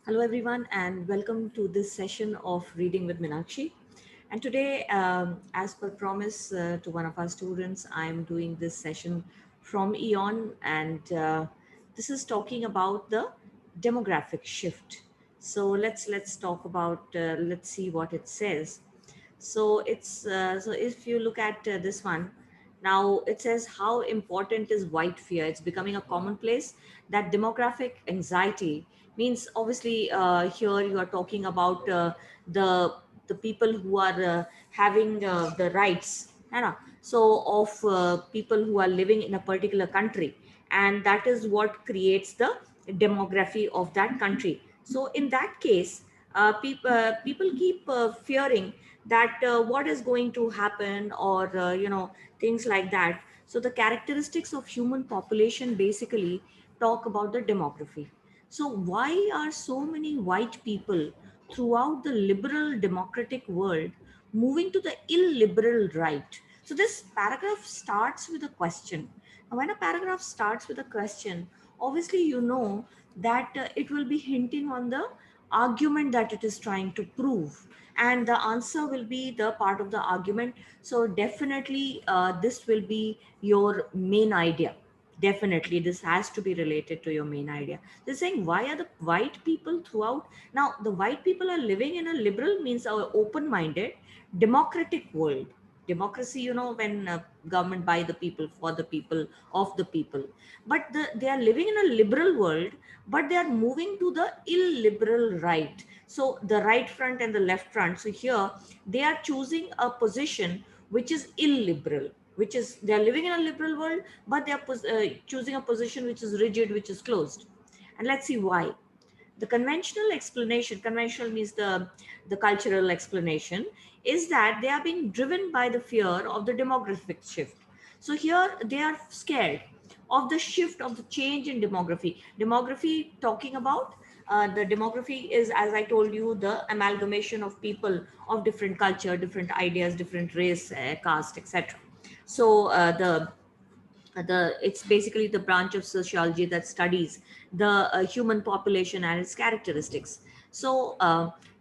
Hello, everyone, and welcome to this session of Reading with Minakshi. And today, as per promise to one of our students, I'm doing this session from Eon, and this is talking about the demographic shift. So let's talk about let's see what it says. So if you look at this one, now it says how important is white fear. It's becoming a commonplace that demographic anxiety means obviously here you are talking about the the people who are having the rights, you know, so of people who are living in a particular country, and that is what creates the demography of that country. So in that case, people keep fearing that what is going to happen, or things like that. So the characteristics of human population basically talk about the demography. So why are so many white people throughout the liberal democratic world moving to the illiberal right? So this paragraph starts with a question. Now, when a paragraph starts with a question, obviously you know that it will be hinting on the argument that it is trying to prove, and the answer will be the part of the argument. So definitely this will be your main idea. Definitely this has to be related to your main idea. They're saying, why are the white people throughout, now the white people are living in a liberal means a open minded democratic world. Democracy, you know, when government by the people, for the people, of the people. But they are living in a liberal world, but they are moving to the illiberal right. So the right front and the left front, so here they are choosing a position which is illiberal, which is they are living in a liberal world, but they are choosing a position which is rigid, which is closed. And let's see why. The conventional explanation, conventional means the cultural explanation, is that they are being driven by the fear of the demographic shift. So here they are scared of the shift, of the change in demography talking about the demography is, as I told you, the amalgamation of people of different culture, different ideas, different race, caste, etc. So the it's basically the branch of sociology that studies the human population and its characteristics. So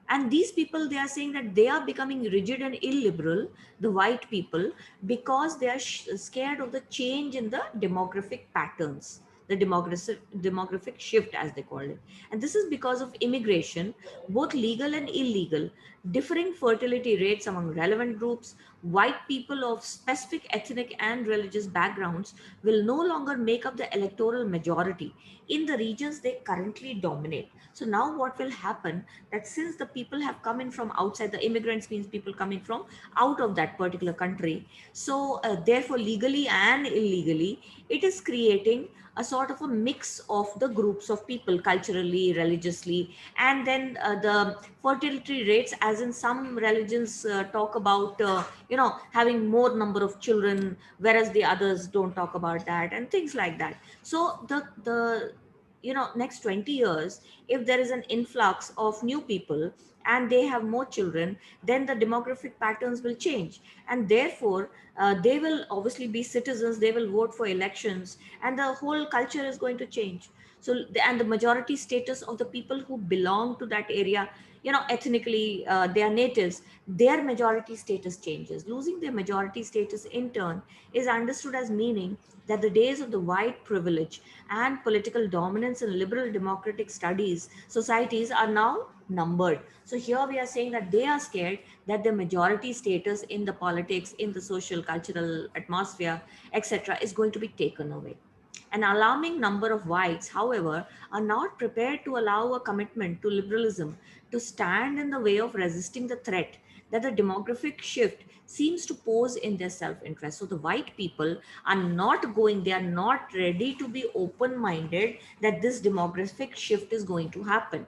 and these people, they are saying that they are becoming rigid and illiberal, the white people, because they are scared of the change in the demographic patterns, the demographic shift, as they call it. And this is because of immigration, both legal and illegal, differing fertility rates among relevant groups. White people of specific ethnic and religious backgrounds will no longer make up the electoral majority in the regions they currently dominate. So now what will happen, that since the people have come in from outside, the immigrants means people coming from out of that particular country, so therefore legally and illegally it is creating a sort of a mix of the groups of people, culturally, religiously. And then the fertility rates, as in some religions talk about having more number of children, whereas the others don't talk about that, and things like that. So the next 20 years, if there is an influx of new people and they have more children, then the demographic patterns will change, and therefore they will obviously be citizens, they will vote for elections, and the whole culture is going to change. And the majority status of the people who belong to that area, ethnically, they are natives, their majority status changes. Losing their majority status in turn is understood as meaning that the days of the white privilege and political dominance in liberal democratic studies societies are now numbered. So here we are saying that they are scared that the majority status in the politics, in the social cultural atmosphere, etc., is going to be taken away. An alarming number of whites, however, are not prepared to allow a commitment to liberalism to stand in the way of resisting the threat that the demographic shift seems to pose in their self interest. So the white people are not going, they are not ready to be open minded that this demographic shift is going to happen.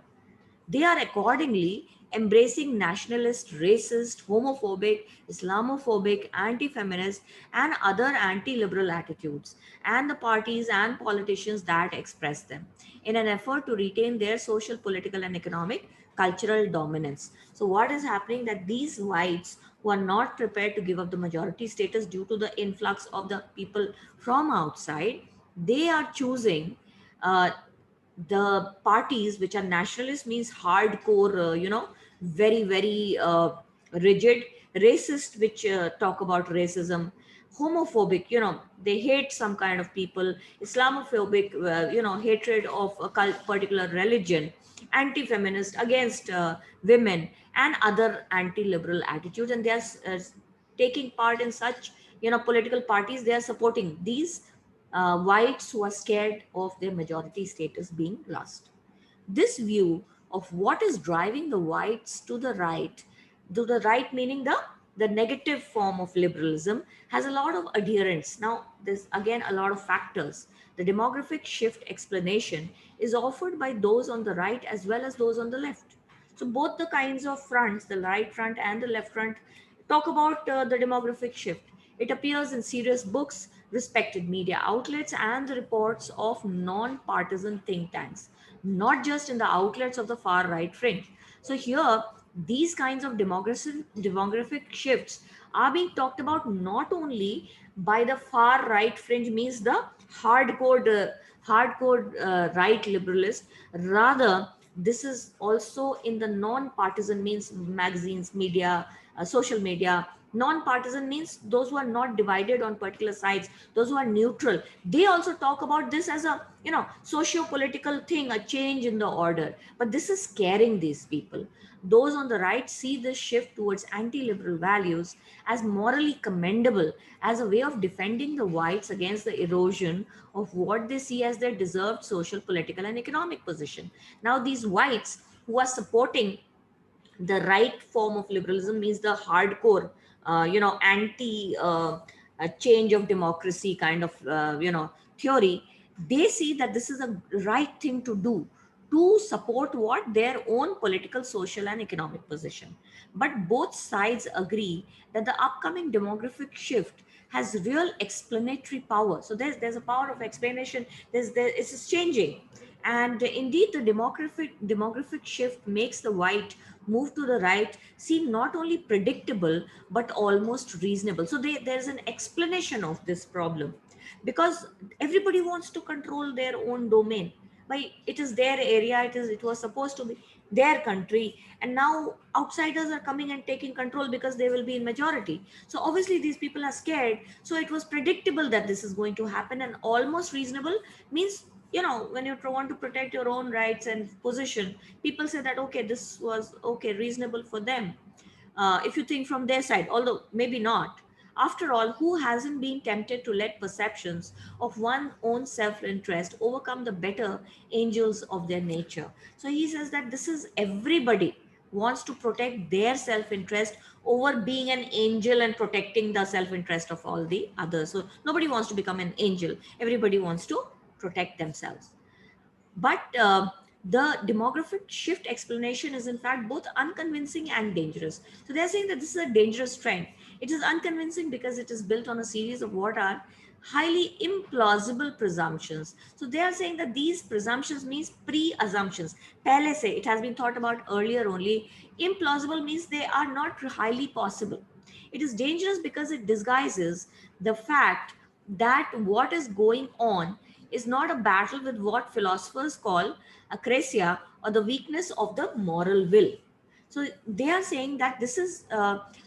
They are accordingly embracing nationalist, racist, homophobic, Islamophobic, anti feminist, and other anti liberal attitudes, and the parties and politicians that express them, in an effort to retain their social, political, and economic cultural dominance. So, what is happening, that these whites who are not prepared to give up the majority status due to the influx of the people from outside, they are choosing. Uh, the parties which are nationalist means hardcore, very, very rigid, racist, which talk about racism, homophobic, they hate some kind of people, Islamophobic, hatred of a particular religion, anti-feminist, against women, and other anti-liberal attitudes. And they are taking part in such, political parties. They are supporting these whites who are scared of their majority status being lost. This view of what is driving the whites to the right meaning the negative form of liberalism, has a lot of adherents. Now, there's again a lot of factors. The demographic shift explanation is offered by those on the right as well as those on the left. So, both the kinds of fronts, the right front and the left front, talk about the demographic shift. It appears in serious books, respected media outlets, and the reports of non partisan think tanks, not just in the outlets of the far right fringe. So, here, these kinds of demographic shifts are being talked about not only by the far right fringe, means the hardcore right liberalist, rather, this is also in the non-partisan, means magazines, media, social media. Non-partisan means those who are not divided on particular sides, those who are neutral. They also talk about this as a, socio-political thing, a change in the order. But this is scaring these people. Those on the right see this shift towards anti-liberal values as morally commendable, as a way of defending the whites against the erosion of what they see as their deserved social, political, and economic position. Now, these whites who are supporting the right form of liberalism, means the hardcore, anti change of democracy kind of, theory, they see that this is a right thing to do, to support what their own political, social, and economic position. But both sides agree that the upcoming demographic shift has real explanatory power. So there's a power of explanation. It's changing, and indeed, the demographic shift makes the white move to the right seem not only predictable but almost reasonable. So there's an explanation of this problem, because everybody wants to control their own domain. By it is their area, it was supposed to be their country, and now outsiders are coming and taking control because they will be in majority. So obviously these people are scared. So it was predictable that this is going to happen, and almost reasonable means, when you want to protect your own rights and position, people say that okay, this was okay, reasonable for them, if you think from their side, although maybe not. After all, who hasn't been tempted to let perceptions of one's own self-interest overcome the better angels of their nature? So he says that this is everybody wants to protect their self-interest over being an angel and protecting the self-interest of all the others. So nobody wants to become an angel, everybody wants to protect themselves. But the demographic shift explanation is in fact both unconvincing and dangerous. So they're saying that this is a dangerous trend. It is unconvincing because it is built on a series of what are highly implausible presumptions. So they are saying that these presumptions means pre-assumptions. Pehle se, it has been thought about earlier only. Implausible means they are not highly possible. It is dangerous because it disguises the fact that what is going on is not a battle with what philosophers call acrasia, or the weakness of the moral will. So they are saying that this is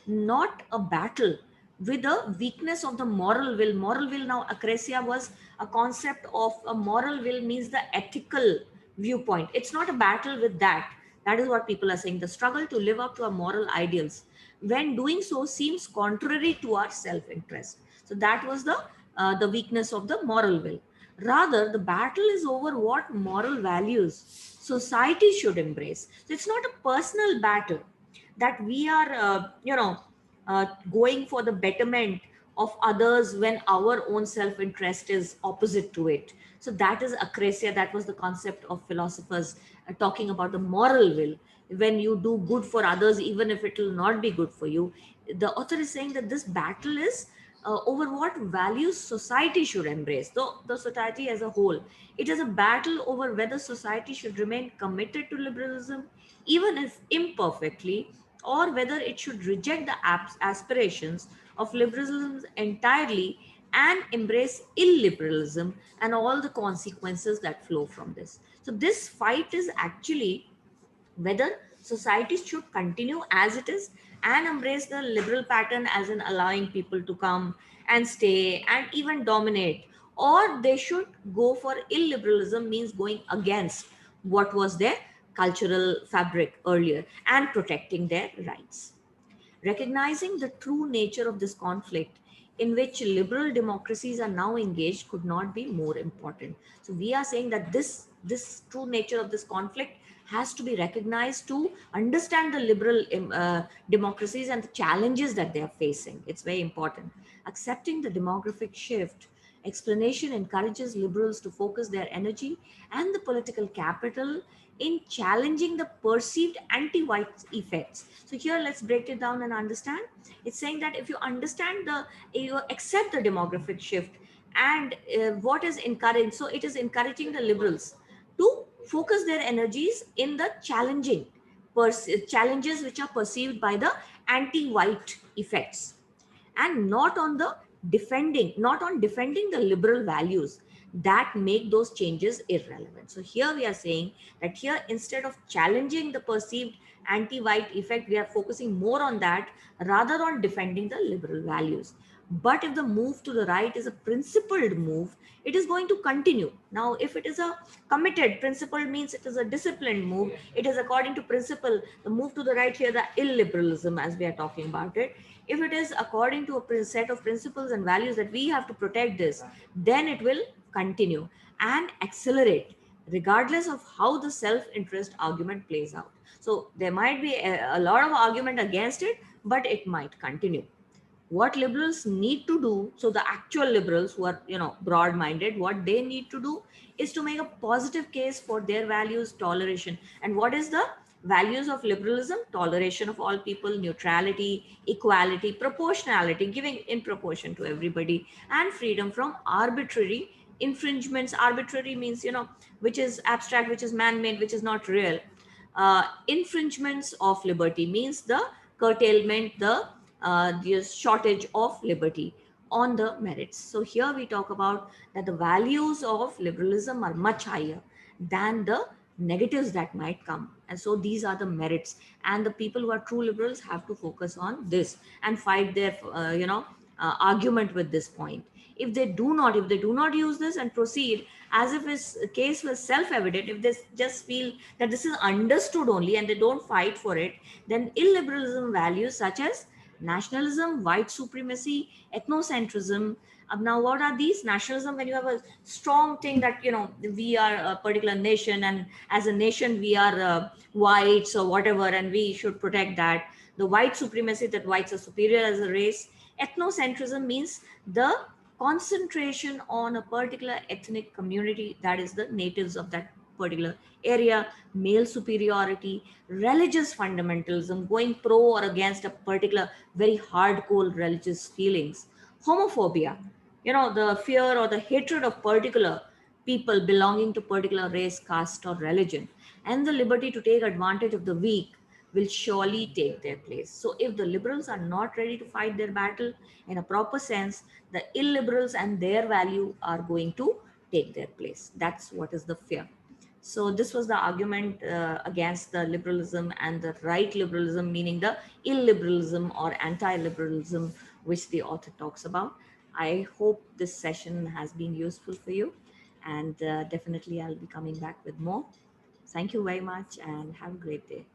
not a battle with the weakness of the moral will. Moral will, now acrasia was a concept of a moral will, means the ethical viewpoint. It's not a battle with that. That is what people are saying. The struggle to live up to our moral ideals, when doing so, seems contrary to our self-interest. So that was the weakness of the moral will. Rather, the battle is over what moral values society should embrace. So it's not a personal battle that we are, going for the betterment of others when our own self-interest is opposite to it. So that is acrasia. That was the concept of philosophers talking about the moral will. When you do good for others, even if it will not be good for you, the author is saying that this battle is over what values society should embrace, the society as a whole. It is a battle over whether society should remain committed to liberalism, even if imperfectly, or whether it should reject the aspirations of liberalism entirely and embrace illiberalism and all the consequences that flow from this. So this fight is actually whether society should continue as it is and embrace the liberal pattern, as in allowing people to come and stay and even dominate, or they should go for illiberalism, means going against what was their cultural fabric earlier and protecting their rights. Recognizing the true nature of this conflict in which liberal democracies are now engaged could not be more important. So we are saying that this true nature of this conflict has to be recognized to understand the liberal democracies and the challenges that they are facing. It's very important. Accepting the demographic shift explanation encourages liberals to focus their energy and the political capital in challenging the perceived anti-white effects. So here let's break it down and understand. It's saying that if you understand you accept the demographic shift and what is encouraged, so it is encouraging the liberals to focus their energies in the challenges which are perceived by the anti-white effects, and not on defending the liberal values that make those changes irrelevant. So here we are saying that here, instead of challenging the perceived anti-white effect, we are focusing more on that rather on defending the liberal values. But if the move to the right is a principled move, it is going to continue. Now if it is a committed, principled means it is a disciplined move, it is according to principle. The move to the right here, the illiberalism as we are talking about it, if it is according to a set of principles and values that we have to protect this, then it will continue and accelerate regardless of how the self-interest argument plays out. So there might be a lot of argument against it, but it might continue. What liberals need to do, so the actual liberals who are broad minded, what they need to do is to make a positive case for their values, toleration. And what is the values of liberalism? Toleration of all people, neutrality, equality, proportionality, giving in proportion to everybody, and freedom from arbitrary infringements. Arbitrary means which is abstract, which is man made, which is not real. Infringements of liberty means the curtailment, the shortage of liberty on the merits. So here we talk about that the values of liberalism are much higher than the negatives that might come, and so these are the merits, and the people who are true liberals have to focus on this and fight their argument with this point. If they do not use this and proceed as if his case was self-evident, if they just feel that this is understood only and they don't fight for it, then illiberalism values such as nationalism, white supremacy, ethnocentrism. Now, what are these? Nationalism, when you have a strong thing that we are a particular nation, and as a nation we are whites or whatever, and we should protect that. The white supremacy, that whites are superior as a race. Ethnocentrism means the concentration on a particular ethnic community, that is the natives of that particular area. Male superiority, religious fundamentalism, going pro or against a particular very hardcore religious feelings. Homophobia, the fear or the hatred of particular people belonging to particular race, caste, or religion. And the liberty to take advantage of the weak will surely take their place. So if the liberals are not ready to fight their battle in a proper sense, the illiberals and their value are going to take their place. That's what is the fear. So this was the argument against the liberalism and the right liberalism, meaning the illiberalism or anti-liberalism, which the author talks about. I hope this session has been useful for you, and definitely I'll be coming back with more. Thank you very much and have a great day.